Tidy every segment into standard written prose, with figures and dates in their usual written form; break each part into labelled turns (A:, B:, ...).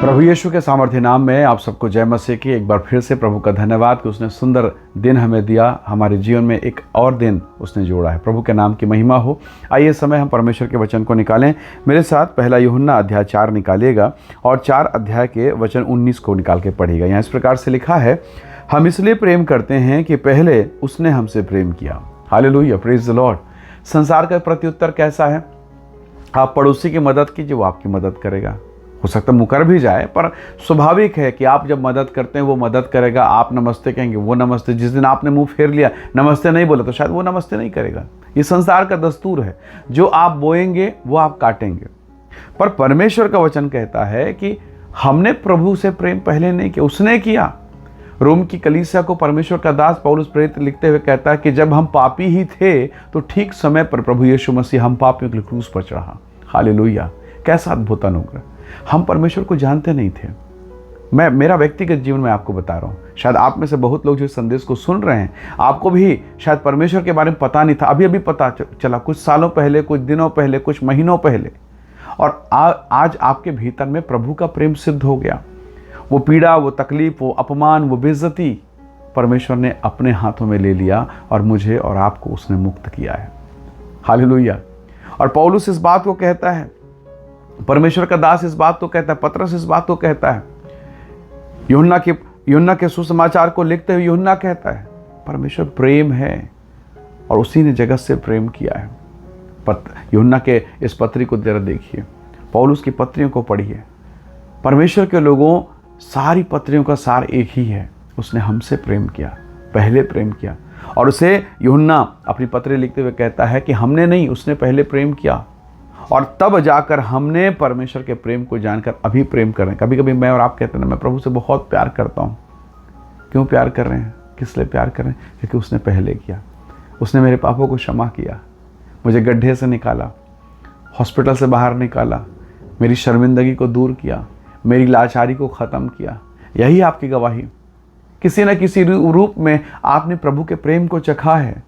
A: प्रभु यीशु के सामर्थ्य नाम में आप सबको जय मसीह की। एक बार फिर से प्रभु का धन्यवाद कि उसने सुंदर दिन हमें दिया, हमारे जीवन में एक और दिन उसने जोड़ा है। प्रभु के नाम की महिमा हो। आइए इस समय हम परमेश्वर के वचन को निकालें। मेरे साथ पहला यूहन्ना अध्याय 4 निकालिएगा और 4 अध्याय के वचन 19 को निकाल के पढ़िएगा। यहाँ इस प्रकार से लिखा है, हम इसलिए प्रेम करते हैं कि पहले उसने हमसे प्रेम किया। Hallelujah, praise the Lord. संसार का प्रत्युत्तर कैसा है? आप पड़ोसी की मदद कीजिए, वो आपकी मदद करेगा। हो सकता है मुकर भी जाए, पर स्वाभाविक है कि आप जब मदद करते हैं वो मदद करेगा। आप नमस्ते कहेंगे, वो नमस्ते। जिस दिन आपने मुंह फेर लिया, नमस्ते नहीं बोला, तो शायद वो नमस्ते नहीं करेगा। ये संसार का दस्तूर है। जो आप बोएंगे वो आप काटेंगे। पर परमेश्वर का वचन कहता है कि हमने प्रभु से प्रेम पहले नहीं किया, उसने किया। रोम की कलीसिया को परमेश्वर का दास पौलुस प्रेरित लिखते हुए कहता है कि जब हम पापी ही थे तो ठीक समय पर प्रभु यीशु मसीह हम पापियों के लिए क्रूस पर चढ़ा। हालेलुया, कैसा अद्भुत अनुग्रह। हम परमेश्वर को जानते नहीं थे। मैं मेरा व्यक्तिगत जीवन में आपको बता रहा हूँ, शायद आप में से बहुत लोग जो इस संदेश को सुन रहे हैं, आपको भी शायद परमेश्वर के बारे में पता नहीं था। अभी अभी पता चला, कुछ सालों पहले, कुछ दिनों पहले, कुछ महीनों पहले। और आज आपके भीतर में प्रभु का प्रेम सिद्ध हो गया। वो पीड़ा, वो तकलीफ, वो अपमान, वो बेइज्जती परमेश्वर ने अपने हाथों में ले लिया और मुझे और आपको उसने मुक्त किया है। हालेलुया। और पौलुस इस बात को कहता है, परमेश्वर का दास इस बात को कहता है, पतरस इस बात को कहता है। यूहन्ना के सुसमाचार को लिखते हुए यूहन्ना कहता है, परमेश्वर प्रेम है और उसी ने जगत से प्रेम किया है। यूहन्ना के इस पत्री को जरा देखिए, पौलुस की पत्रियों को पढ़िए। परमेश्वर के लोगों, सारी पत्रियों का सार एक ही है, उसने हमसे प्रेम किया, पहले प्रेम किया। और उसे यूहन्ना अपनी पत्री लिखते हुए कहता है कि हमने नहीं, उसने पहले प्रेम किया और तब जाकर हमने परमेश्वर के प्रेम को जानकर अभी प्रेम कर रहे हैं। कभी कभी मैं और आप कहते हैं ना, मैं प्रभु से बहुत प्यार करता हूँ। क्यों प्यार कर रहे हैं? किस लिए प्यार कर रहे हैं? क्योंकि उसने पहले किया। उसने मेरे पापों को क्षमा किया, मुझे गड्ढे से निकाला, हॉस्पिटल से बाहर निकाला, मेरी शर्मिंदगी को दूर किया, मेरी लाचारी को ख़त्म किया। यही आपकी गवाही। किसी न किसी रूप में आपने प्रभु के प्रेम को चखा है,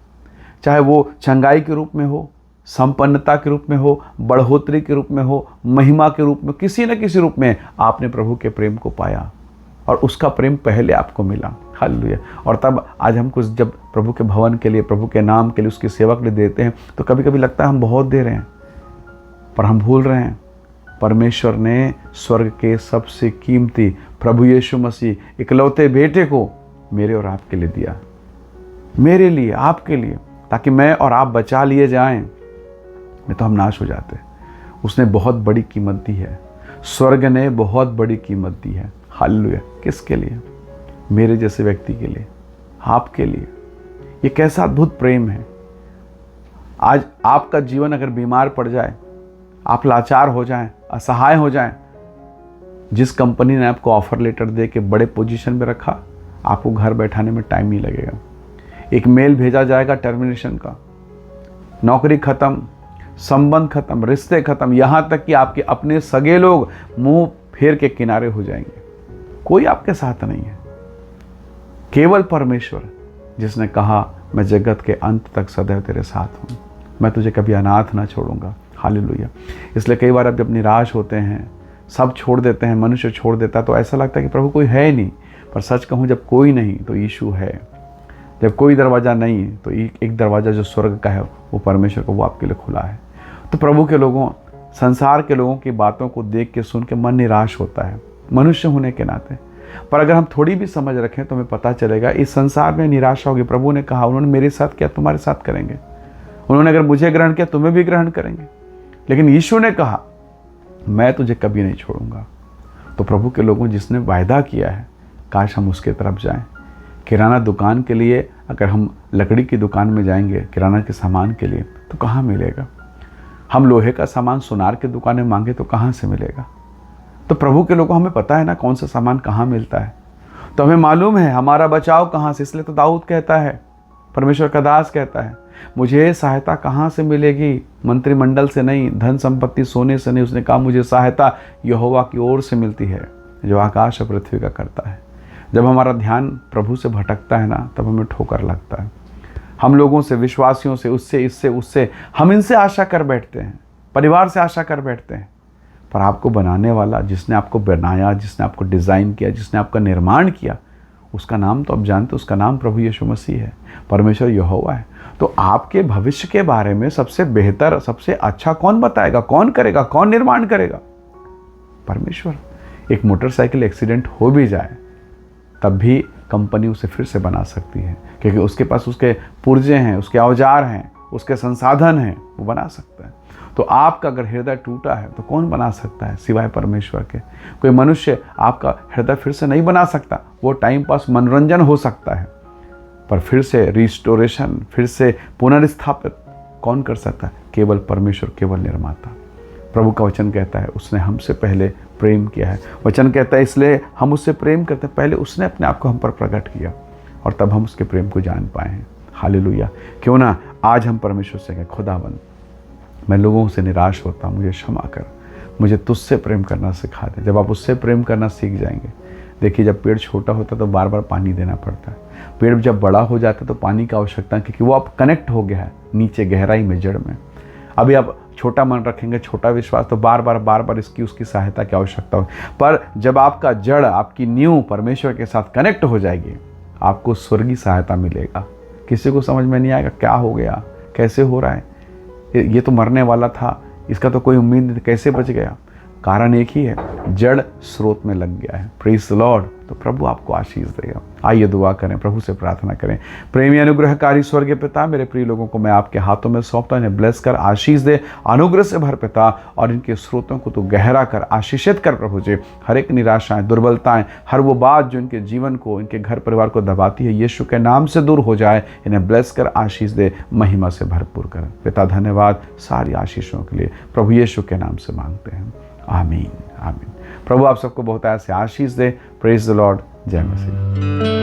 A: चाहे वो चंगाई के रूप में हो, संपन्नता के रूप में हो, बढ़ोतरी के रूप में हो, महिमा के रूप में, किसी न किसी रूप में आपने प्रभु के प्रेम को पाया और उसका प्रेम पहले आपको मिला। हालेलुया। और तब आज हम कुछ जब प्रभु के भवन के लिए, प्रभु के नाम के लिए, उसकी सेवा के लिए देते हैं तो कभी कभी लगता है हम बहुत दे रहे हैं, पर हम भूल रहे हैं परमेश्वर ने स्वर्ग के सबसे कीमती प्रभु यीशु मसीह इकलौते बेटे को मेरे और आपके लिए दिया, मेरे लिए, आपके लिए, ताकि मैं और आप बचा लिए जाएं। नहीं तो हम नाश हो जाते। उसने बहुत बड़ी कीमत दी है, स्वर्ग ने बहुत बड़ी कीमत दी है। हालेलुया। किसके लिए? मेरे जैसे व्यक्ति के लिए, आपके लिए। ये कैसा अद्भुत प्रेम है। आज आपका जीवन अगर बीमार पड़ जाए, आप लाचार हो जाएं, असहाय हो जाएं, जिस कंपनी ने आपको ऑफर लेटर दे के बड़े पोजीशन में रखा, आपको घर बैठाने में टाइम नहीं लगेगा। एक मेल भेजा जाएगा टर्मिनेशन का, नौकरी खत्म, संबंध खत्म, रिश्ते खत्म, यहाँ तक कि आपके अपने सगे लोग मुंह फेर के किनारे हो जाएंगे। कोई आपके साथ नहीं है, केवल परमेश्वर, जिसने कहा मैं जगत के अंत तक सदैव तेरे साथ हूँ, मैं तुझे कभी अनाथ ना छोड़ूंगा। हालेलुया। इसलिए कई बार आप जब निराश होते हैं, सब छोड़ देते हैं, मनुष्य छोड़ देता है, तो ऐसा लगता है कि प्रभु कोई है नहीं। पर सच कहूँ, जब कोई नहीं तो यीशु है। जब कोई दरवाज़ा नहीं तो एक दरवाज़ा जो स्वर्ग का है, वो परमेश्वर को, वो आपके लिए खुला है। तो प्रभु के लोगों, संसार के लोगों की बातों को देख के, सुन के मन निराश होता है, मनुष्य होने के नाते। पर अगर हम थोड़ी भी समझ रखें तो हमें पता चलेगा इस संसार में निराशा होगी। प्रभु ने कहा, उन्होंने मेरे साथ किया, तुम्हारे साथ करेंगे। उन्होंने अगर मुझे ग्रहण किया, तुम्हें भी ग्रहण करेंगे। लेकिन यीशु ने कहा, मैं तुझे कभी नहीं छोड़ूंगा। तो प्रभु के लोगों, जिसने वायदा किया है, काश हम उसके तरफ जाएं। किराना दुकान के लिए अगर हम लकड़ी की दुकान में जाएंगे किराना के सामान के लिए, तो कहाँ मिलेगा? हम लोहे का सामान सुनार की दुकान में मांगे तो कहाँ से मिलेगा? तो प्रभु के लोगों, हमें पता है ना कौन सा सामान कहाँ मिलता है। तो हमें मालूम है हमारा बचाव कहाँ से। इसलिए तो दाऊद कहता है, परमेश्वर का दास कहता है, मुझे सहायता कहाँ से मिलेगी? मंत्रिमंडल से नहीं, धन संपत्ति सोने से नहीं। उसने कहा, मुझे सहायता यहोवा की ओर से मिलती है, जो आकाश और पृथ्वी का करता है। जब हमारा ध्यान प्रभु से भटकता है ना, तब हमें ठोकर लगता है। हम लोगों से, विश्वासियों से, उससे, इससे, उससे, हम इनसे आशा कर बैठते हैं, परिवार से आशा कर बैठते हैं। पर आपको बनाने वाला, जिसने आपको बनाया, जिसने आपको डिज़ाइन किया, जिसने आपका निर्माण किया, उसका नाम तो आप जानते, उसका नाम प्रभु यीशु मसीह है, परमेश्वर यहोवा है। तो आपके भविष्य के बारे में सबसे बेहतर, सबसे अच्छा कौन बताएगा, कौन करेगा, कौन निर्माण करेगा? परमेश्वर। एक मोटरसाइकिल एक्सीडेंट हो भी जाए तब भी कंपनी उसे फिर से बना सकती है, क्योंकि उसके पास उसके पुर्जे हैं, उसके औजार हैं, उसके संसाधन हैं, वो बना सकता है। तो आपका अगर हृदय टूटा है तो कौन बना सकता है सिवाय परमेश्वर के? कोई मनुष्य आपका हृदय फिर से नहीं बना सकता। वो टाइम पास, मनोरंजन हो सकता है, पर फिर से रिस्टोरेशन, फिर से पुनर्स्थापित कौन कर सकता है? केवल परमेश्वर, केवल निर्माता। प्रभु का वचन कहता है उसने हमसे पहले प्रेम किया है। वचन कहता है इसलिए हम उससे प्रेम करते हैं, पहले उसने अपने आप को हम पर प्रकट किया और तब हम उसके प्रेम को जान पाए हैं। हालेलुया। क्यों ना आज हम परमेश्वर से कहें, खुदाबंद मैं लोगों से निराश होता हूँ, मुझे क्षमा कर, मुझे तुझसे प्रेम करना सिखा दे। जब आप उससे प्रेम करना सीख जाएंगे, देखिए जब पेड़ छोटा होता है तो बार बार पानी देना पड़ता है, पेड़ जब बड़ा हो जाता है तो पानी की आवश्यकता है, क्योंकि वो आप कनेक्ट हो गया है नीचे गहराई में, जड़ में। अभी आप छोटा मन रखेंगे, छोटा विश्वास, तो बार बार इसकी उसकी सहायता की आवश्यकता हो। पर जब आपका जड़, आपकी नींव परमेश्वर के साथ कनेक्ट हो जाएगी, आपको स्वर्गीय सहायता मिलेगा। किसी को समझ में नहीं आएगा क्या हो गया, कैसे हो रहा है, ये तो मरने वाला था, इसका तो कोई उम्मीद नहीं, कैसे बच गया? कारण एक ही है, जड़ स्रोत में लग गया है। Praise the Lord. तो प्रभु आपको आशीष देगा। आइए दुआ करें, प्रभु से प्रार्थना करें। प्रेमी अनुग्रहकारी स्वर्गीय पिता, मेरे प्रिय लोगों को मैं आपके हाथों में सौंपता हूं, इन्हें ब्लेस कर, आशीष दे, अनुग्रह से भर पिता, और इनके स्रोतों को तो गहरा कर, आशीषित कर प्रभु जी। हर एक निराशाएं, दुर्बलताएं, हर वो बात जो इनके जीवन को, इनके घर परिवार को दबाती है, यीशु के नाम से दूर हो जाए। इन्हें ब्लेस कर, आशीष दे, महिमा से भरपूर कर। पिता धन्यवाद सारी आशीषों के लिए, प्रभु यीशु के नाम से मांगते हैं, आमीन आमीन। प्रभु आप सबको बहुत ऐसे आशीष दे। Praise the Lord. जय मसीह।